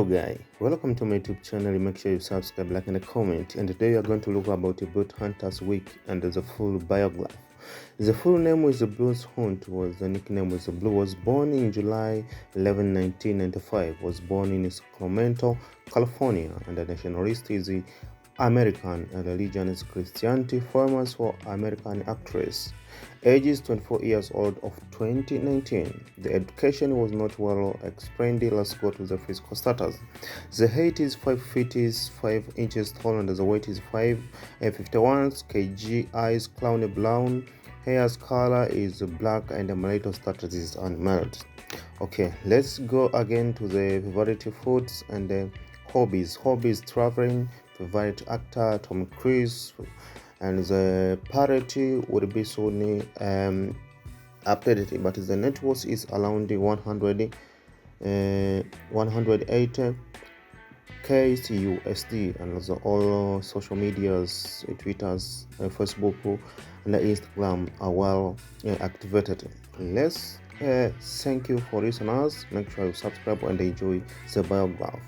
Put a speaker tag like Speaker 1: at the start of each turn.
Speaker 1: guy, welcome to my YouTube channel. Make sure you subscribe, like, and comment. And today we are going to look about a Blu Hunters Week and the full biography. The full name was the Blu Hunt. The nickname was the Blu. Was born in July 11, 1995. Was born in Sacramento, California, and the nationality is American and religion is Christianity. Famous for American actress. Age is 24 years old of 2019. The education was not well explained. Let's go to the physical status. The height is 5 feet is 5 inches tall and the weight is 51 kg. Eyes cloudy brown. Hair's color is black and the marital status is unmarried. Okay, let's go again to the favorite foods and the hobbies. Hobbies: traveling. Favorite actor: Tom Cruise. And the parity would be Sony updated, but the net worth is around 180 k USD. And also all social medias, Twitters, Facebook, and Instagram are well activated. Let's thank you for listeners. Make sure you subscribe and enjoy the biography.